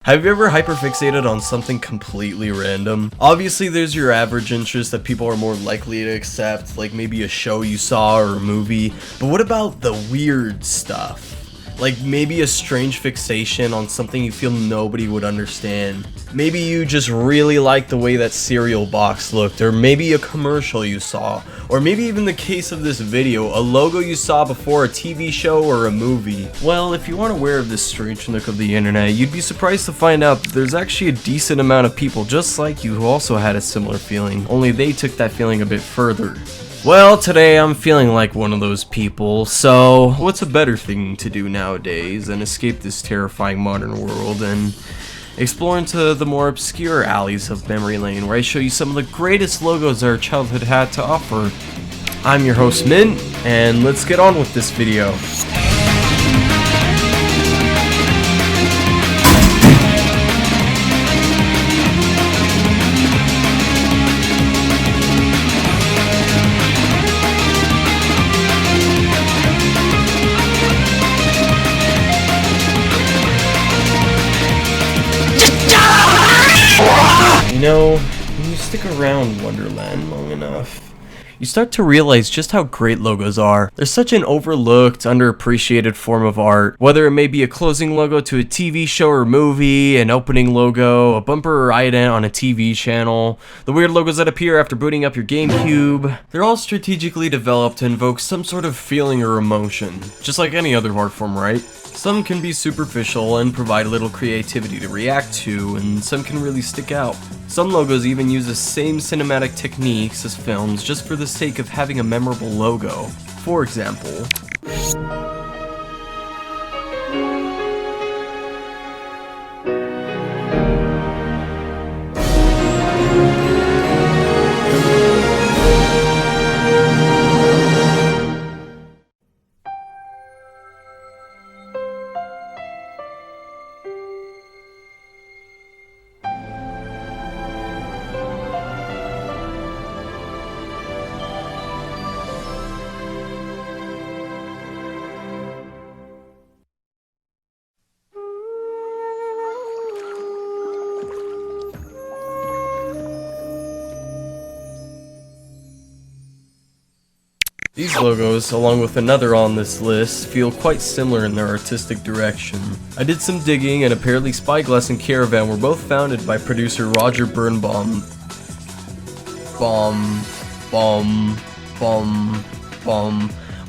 Have you ever hyperfixated on something completely random? Obviously there's your average interest that people are more likely to accept, like maybe a show you saw or a movie, but what about the weird stuff? Like maybe a strange fixation on something you feel nobody would understand. Maybe you just really like the way that cereal box looked, or maybe a commercial you saw, or maybe even the case of this video, a logo you saw before a TV show or a movie. Well, if you aren't aware of this strange nook of the internet, you'd be surprised to find out that there's actually a decent amount of people just like you who also had a similar feeling, only they took that feeling a bit further. Well, today I'm feeling like one of those people, so what's a better thing to do nowadays than escape this terrifying modern world and explore into the more obscure alleys of memory lane where I show you some of the greatest logos our childhood had to offer. I'm your host Mint, and let's get on with this video. You know, when you stick around Wonderland long enough, you start to realize just how great logos are. They're such an overlooked, underappreciated form of art. Whether it may be a closing logo to a TV show or movie, an opening logo, a bumper or ident on a TV channel, the weird logos that appear after booting up your GameCube, they're all strategically developed to invoke some sort of feeling or emotion, just like any other art form, right? Some can be superficial and provide a little creativity to react to, and some can really stick out. Some logos even use the same cinematic techniques as films just for the sake of having a memorable logo. For example, these logos, along with another on this list, feel quite similar in their artistic direction. I did some digging, and apparently Spyglass and Caravan were both founded by producer Roger Birnbaum, while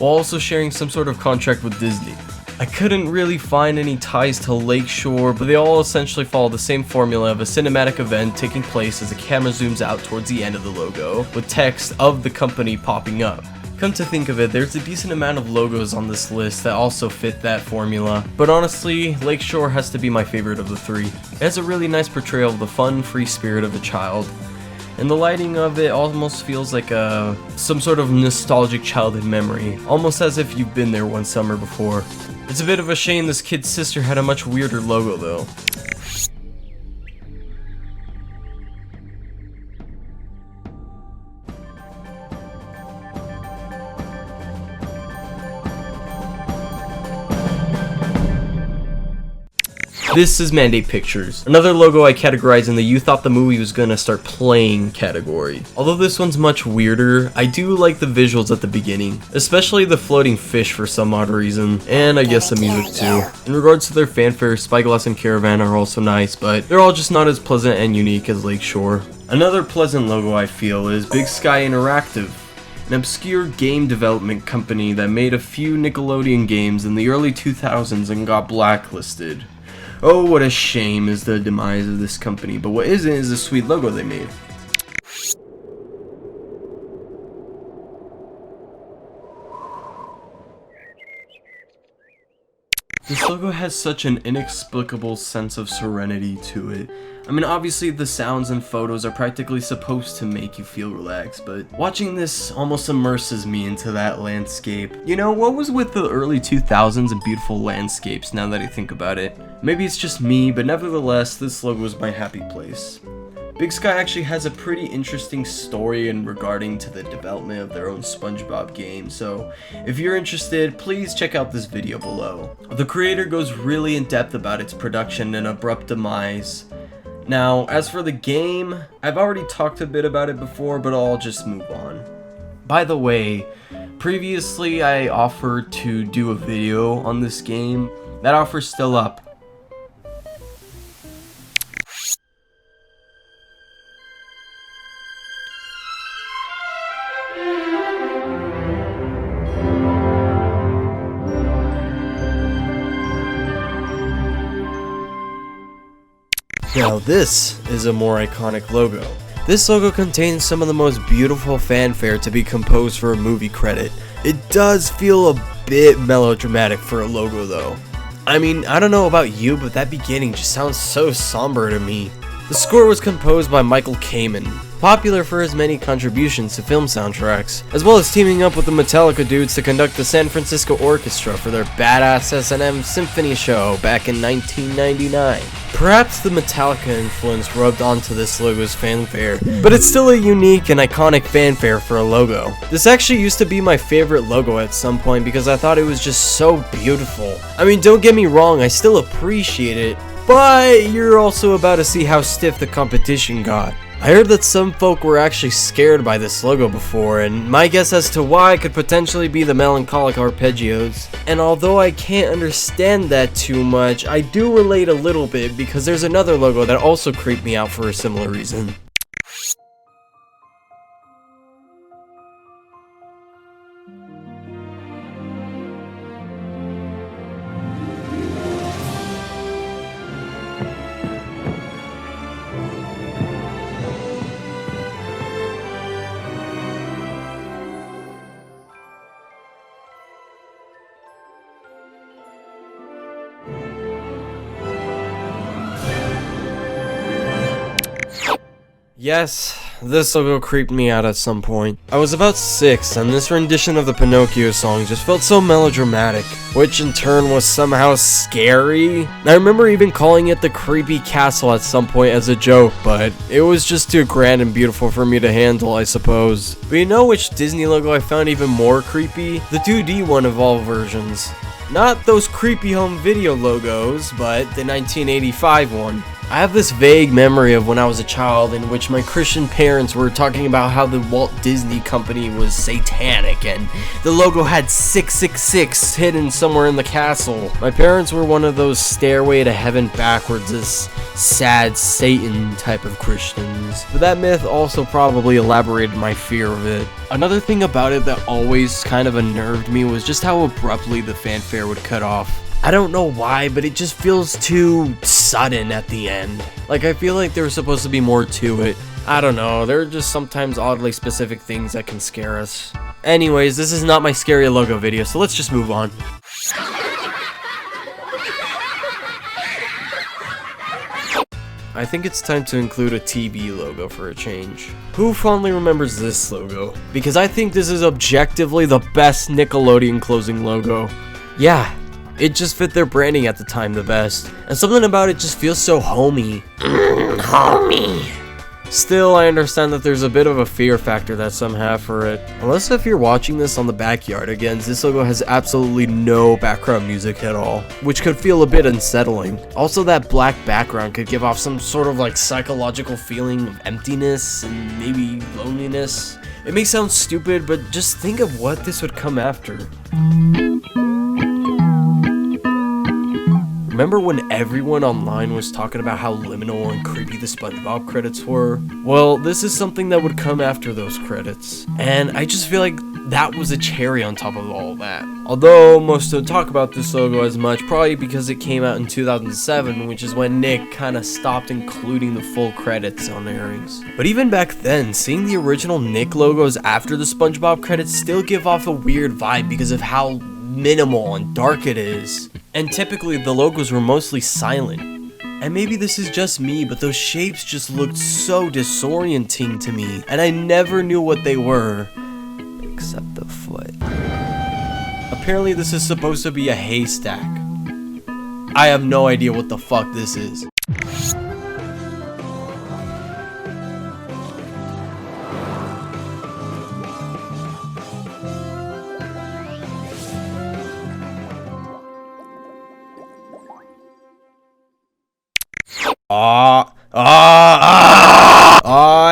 also sharing some sort of contract with Disney. I couldn't really find any ties to Lakeshore, but they all essentially follow the same formula of a cinematic event taking place as the camera zooms out towards the end of the logo, with text of the company popping up. Come to think of it, there's a decent amount of logos on this list that also fit that formula, but honestly, Lakeshore has to be my favorite of the three. It has a really nice portrayal of the fun, free spirit of a child, and the lighting of it almost feels like some sort of nostalgic childhood memory, almost as if you've been there one summer before. It's a bit of a shame this kid's sister had a much weirder logo though. This is Mandate Pictures, another logo I categorize in the you thought the movie was gonna start playing category. Although this one's much weirder, I do like the visuals at the beginning, especially the floating fish for some odd reason, and I guess the music too. In regards to their fanfare, Spyglass and Caravan are also nice, but they're all just not as pleasant and unique as Lakeshore. Another pleasant logo I feel is Big Sky Interactive, an obscure game development company that made a few Nickelodeon games in the early 2000s and got blacklisted. Oh, what a shame is the demise of this company, but what isn't is the sweet logo they made. This logo has such an inexplicable sense of serenity to it. I mean, obviously the sounds and photos are practically supposed to make you feel relaxed, but watching this almost immerses me into that landscape. You know, what was with the early 2000s and beautiful landscapes now that I think about it? Maybe it's just me, but nevertheless, this logo is my happy place. Big Sky actually has a pretty interesting story in regarding to the development of their own SpongeBob game, so if you're interested, please check out this video below. The creator goes really in depth about its production and abrupt demise. Now, as for the game, I've already talked a bit about it before, but I'll just move on. By the way, previously I offered to do a video on this game. That offer's still up. Now this is a more iconic logo. This logo contains some of the most beautiful fanfare to be composed for a movie credit. It does feel a bit melodramatic for a logo though. I mean, I don't know about you, but that beginning just sounds so somber to me. The score was composed by Michael Kamen, popular for his many contributions to film soundtracks, as well as teaming up with the Metallica dudes to conduct the San Francisco Orchestra for their badass S&M Symphony show back in 1999. Perhaps the Metallica influence rubbed onto this logo's fanfare, but it's still a unique and iconic fanfare for a logo. This actually used to be my favorite logo at some point because I thought it was just so beautiful. I mean, don't get me wrong, I still appreciate it, but you're also about to see how stiff the competition got. I heard that some folk were actually scared by this logo before, and my guess as to why could potentially be the melancholic arpeggios. And although I can't understand that too much, I do relate a little bit because there's another logo that also creeped me out for a similar reason. Yes, this logo creeped me out at some point. I was about 6, and this rendition of the Pinocchio song just felt so melodramatic, which in turn was somehow scary. I remember even calling it the Creepy Castle at some point as a joke, but it was just too grand and beautiful for me to handle, I suppose. But you know which Disney logo I found even more creepy? The 2D one of all versions. Not those creepy home video logos, but the 1985 one. I have this vague memory of when I was a child in which my Christian parents were talking about how the Walt Disney Company was satanic and the logo had 666 hidden somewhere in the castle. My parents were one of those stairway to heaven backwards as sad Satan type of Christians, but that myth also probably elaborated my fear of it. Another thing about it that always kind of unnerved me was just how abruptly the fanfare would cut off. I don't know why, but it just feels too sudden at the end. Like, I feel like there was supposed to be more to it. I don't know, there are just sometimes oddly specific things that can scare us. Anyways, this is not my scary logo video, so let's just move on. I think it's time to include a TV logo for a change. Who fondly remembers this logo? Because I think this is objectively the best Nickelodeon closing logo. Yeah. It just fit their branding at the time the best, and something about it just feels so homey. Homey. Still, I understand that there's a bit of a fear factor that some have for it. Unless if you're watching this on the backyard again, this logo has absolutely no background music at all, which could feel a bit unsettling. Also, that black background could give off some sort of like psychological feeling of emptiness and maybe loneliness. It may sound stupid, but just think of what this would come after. Remember when everyone online was talking about how liminal and creepy the SpongeBob credits were? Well, this is something that would come after those credits. And I just feel like that was a cherry on top of all that. Although most don't talk about this logo as much, probably because it came out in 2007, which is when Nick kinda stopped including the full credits on airings. But even back then, seeing the original Nick logos after the SpongeBob credits still give off a weird vibe because of how minimal and dark it is. And typically the logos were mostly silent. And maybe this is just me, but those shapes just looked so disorienting to me, and I never knew what they were, except the foot. Apparently this is supposed to be a haystack. I have no idea what the fuck this is.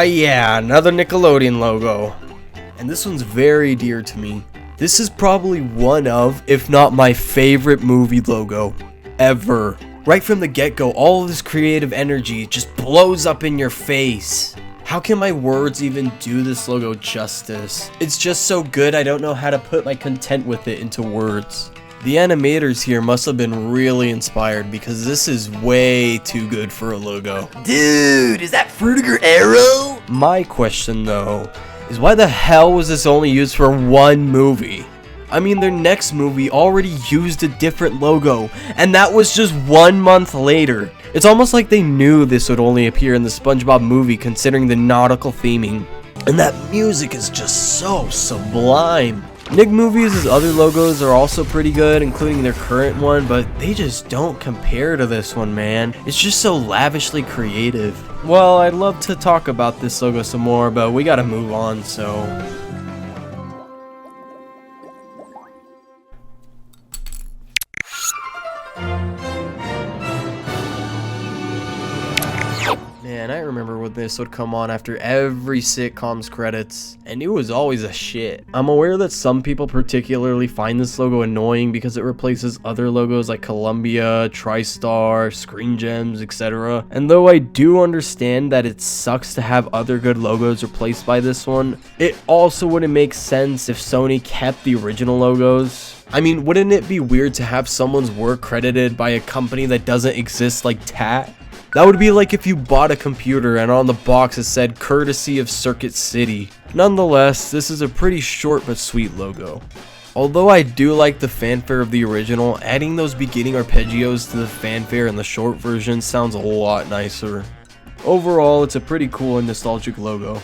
Yeah, another Nickelodeon logo. And this one's very dear to me. This is probably one of, if not my favorite movie logo ever. Right from the get-go, all of this creative energy just blows up in your face. How can my words even do this logo justice? It's just so good, I don't know how to put my content with it into words. The animators here must have been really inspired because this is way too good for a logo. Dude, is that Fruitiger Arrow? My question though, is why the hell was this only used for one movie? I mean, their next movie already used a different logo, and that was just 1 month later. It's almost like they knew this would only appear in the SpongeBob movie considering the nautical theming. And that music is just so sublime. Nick Movies' other logos are also pretty good, including their current one, but they just don't compare to this one, man. It's just so lavishly creative. Well, I'd love to talk about this logo some more, but we gotta move on, so... Man, I remember when this would come on after every sitcom's credits, and it was always a shit. I'm aware that some people particularly find this logo annoying because it replaces other logos like Columbia, TriStar, Screen Gems, etc. And though I do understand that it sucks to have other good logos replaced by this one, it also wouldn't make sense if Sony kept the original logos. I mean, wouldn't it be weird to have someone's work credited by a company that doesn't exist like TAT? That would be like if you bought a computer and on the box it said courtesy of Circuit City. Nonetheless, this is a pretty short but sweet logo. Although I do like the fanfare of the original, adding those beginning arpeggios to the fanfare in the short version sounds a lot nicer. Overall, it's a pretty cool and nostalgic logo.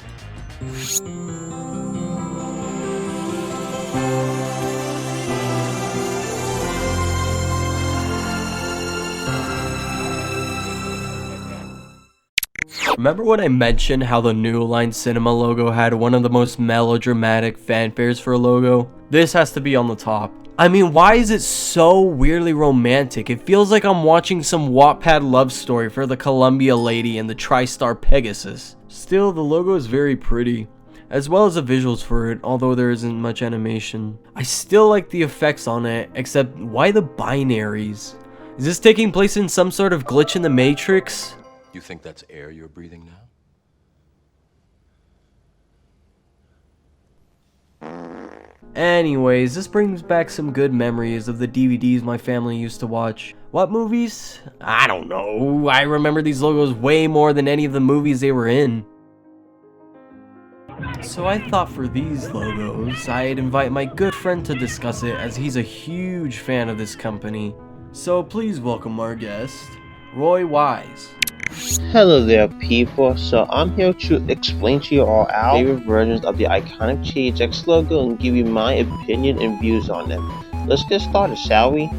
Remember when I mentioned how the New Line Cinema logo had one of the most melodramatic fanfares for a logo? This has to be on the top. I mean, why is it so weirdly romantic? It feels like I'm watching some Wattpad love story for the Columbia lady and the TriStar Pegasus. Still, the logo is very pretty, as well as the visuals for it, although there isn't much animation. I still like the effects on it, except why the binaries? Is this taking place in some sort of glitch in the Matrix? You think that's air you're breathing now? Anyways, this brings back some good memories of the DVDs my family used to watch. What movies? I don't know. I remember these logos way more than any of the movies they were in. So I thought for these logos, I'd invite my good friend to discuss it as he's a huge fan of this company. So please welcome our guest, Roy Wise. Hello there people, so I'm here to explain to you all our favorite versions of the iconic THX logo and give you my opinion and views on them. Let's get started, shall we?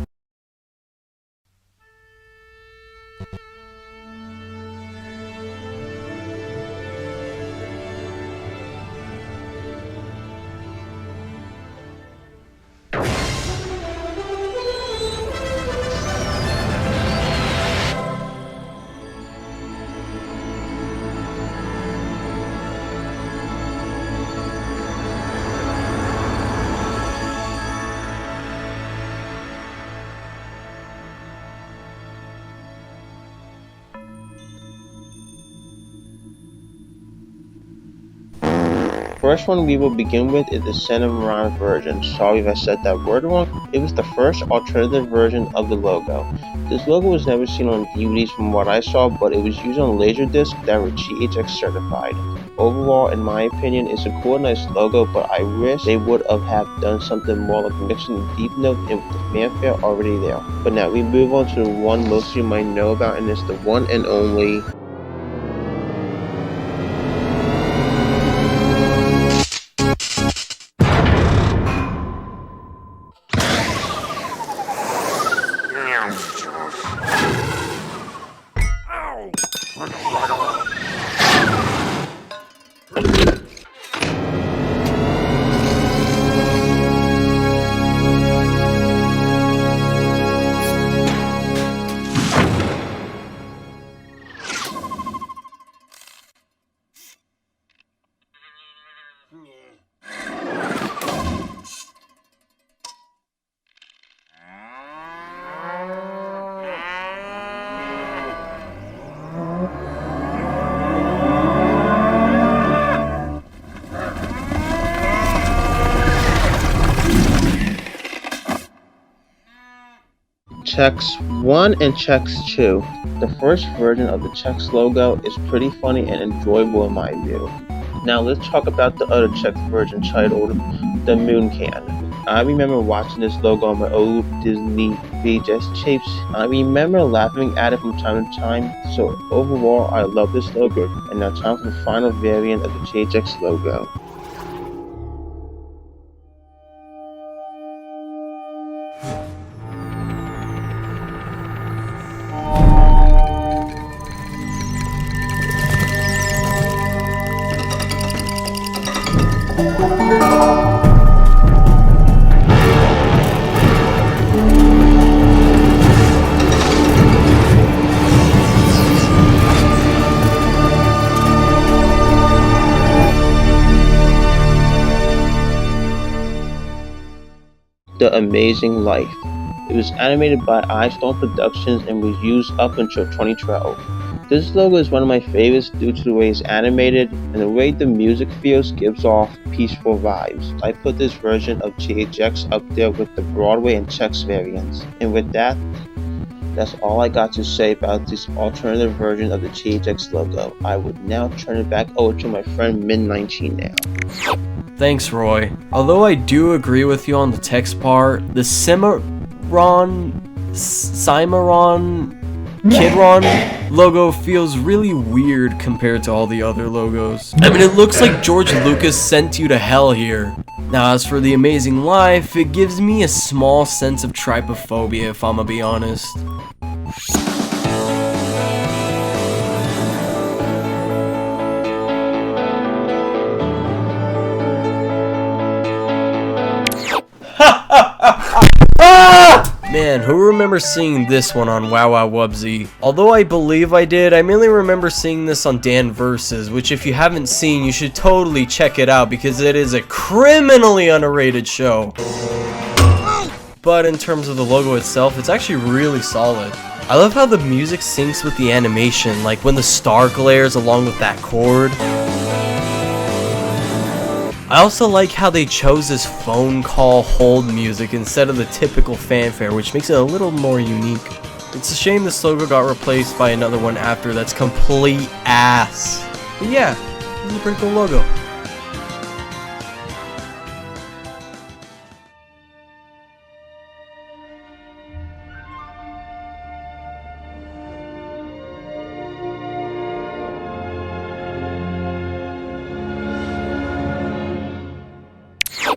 First one we will begin with is the Cinnamon version. Sorry if I said that word wrong. It was the first alternative version of the logo. This logo was never seen on DVDs from what I saw, but it was used on Laserdisc that were THX certified. Overall, in my opinion, it's a cool, nice logo, but I wish they would have done something more like mixing the deep note in with the fanfare already there. But now we move on to the one most of you might know about, and it's the one and only Chex 1 and Chex 2. The first version of the Chex logo is pretty funny and enjoyable in my view. Now let's talk about the other Chex version titled the Moon Can. I remember watching this logo on my old Disney VHS tapes. I remember laughing at it from time to time, so overall I love this logo. And now time for the final variant of the JJX logo. The Amazing Life. It was animated by iStone Productions and was used up until 2012. This logo is one of my favorites due to the way it's animated and the way the music feels gives off peaceful vibes. I put this version of JHX up there with the Broadway and Chex variants. And with that, that's all I got to say about this alternative version of the JHX logo. I would now turn it back over to my friend Min19 now. Thanks, Roy. Although I do agree with you on the text part, the Cimarron Kidron logo feels really weird compared to all the other logos. I mean, it looks like George Lucas sent you to hell here. Now, as for The Amazing Life, it gives me a small sense of trypophobia, if I'm gonna be honest. Man, who remembers seeing this one on Wow Wow Wubsy? Although I believe I did, I mainly remember seeing this on Dan Versus, which if you haven't seen, you should totally check it out because it is a criminally underrated show. But in terms of the logo itself, it's actually really solid. I love how the music syncs with the animation, like when the star glares along with that chord. I also like how they chose this phone call hold music instead of the typical fanfare, which makes it a little more unique. It's a shame this logo got replaced by another one after that's complete ass. But yeah, this is a pretty cool logo.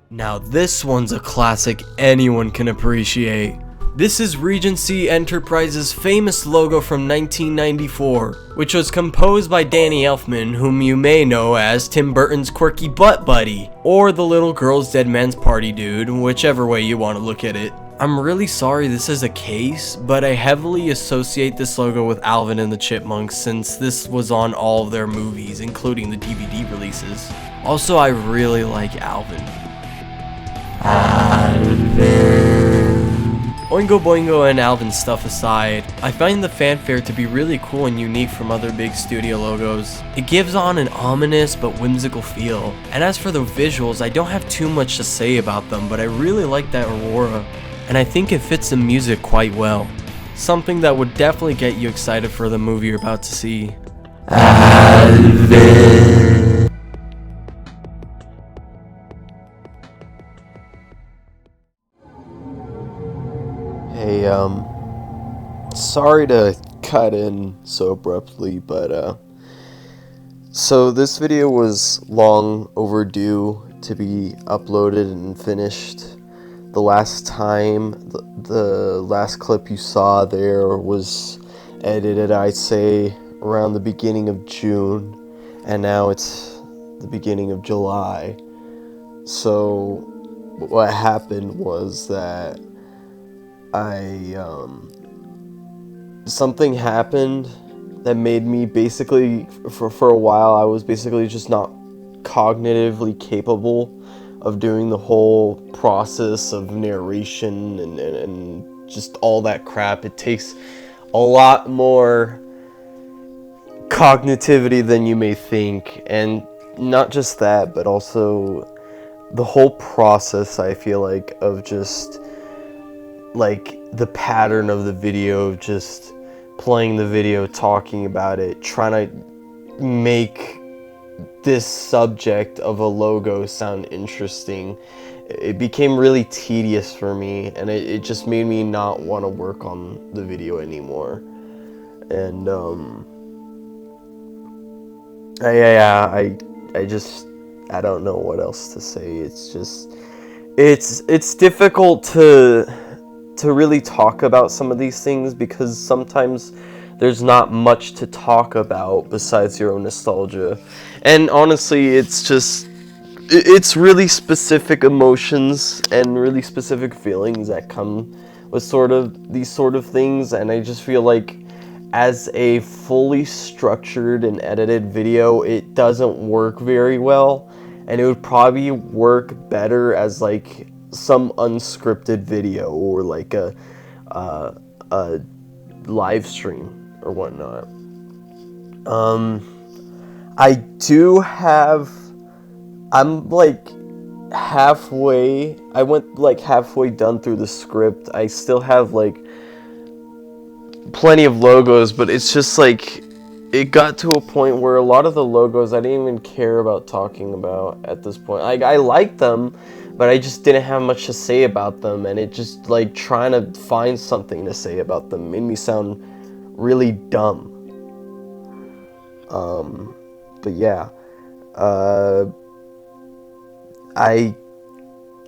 Now this one's a classic anyone can appreciate. This is Regency Enterprises' famous logo from 1994, which was composed by Danny Elfman, whom you may know as Tim Burton's quirky butt buddy, or the little girl's dead man's party dude, whichever way you want to look at it. I'm really sorry this is a case, but I heavily associate this logo with Alvin and the Chipmunks since this was on all of their movies, including the DVD releases. Also, I really like Alvin. Oingo Boingo and Alvin stuff aside, I find the fanfare to be really cool and unique from other big studio logos. It gives on an ominous but whimsical feel. And as for the visuals, I don't have too much to say about them, but I really like that aurora. And I think it fits the music quite well. Something that would definitely get you excited for the movie you're about to see. Alvin. Hey, sorry to cut in so abruptly, but, so this video was long overdue to be uploaded and finished. The last time, the last clip you saw there was edited, I'd say, around the beginning of June, and now it's the beginning of July. So, what happened was that something happened that made me basically, for a while, I was basically just not cognitively capable of doing the whole process of narration and just all that crap. It takes a lot more cognitivity than you may think, and not just that, but also the whole process, I feel like, of just like the pattern of the video, just playing the video, talking about it, trying to make this subject of a logo sound interesting, it became really tedious for me, and it just made me not want to work on the video anymore. And I don't know what else to say. It's just it's difficult to really talk about some of these things, because sometimes there's not much to talk about besides your own nostalgia. And honestly, it's really specific emotions and really specific feelings that come with sort of these sort of things, and I just feel like as a fully structured and edited video, it doesn't work very well, and it would probably work better as like some unscripted video, or like a live stream or whatnot. I'm like halfway. I went like halfway done through the script. I still have like plenty of logos, but it's just like it got to a point where a lot of the logos I didn't even care about talking about at this point. Like, I liked them, but I just didn't have much to say about them, and it just like trying to find something to say about them made me sound really dumb. But yeah, I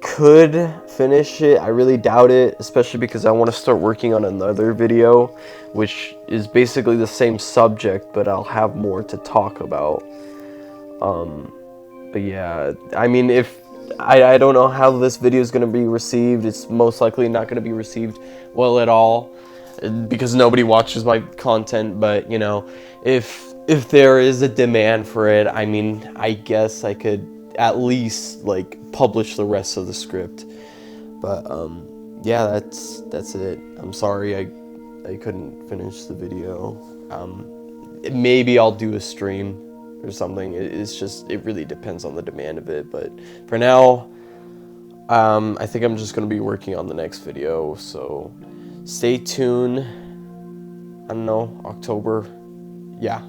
could finish it. I really doubt it, especially because I want to start working on another video, which is basically the same subject, but I'll have more to talk about. But yeah, I mean, if I don't know how this video is going to be received. It's most likely not going to be received well at all, because nobody watches my content. But you know, if there is a demand for it, I mean, I guess I could at least like publish the rest of the script. But yeah, that's it. I'm sorry I couldn't finish the video. Maybe I'll do a stream or something. It really depends on the demand of it. But for now, I think I'm just gonna be working on the next video. So stay tuned. I don't know, October. Yeah.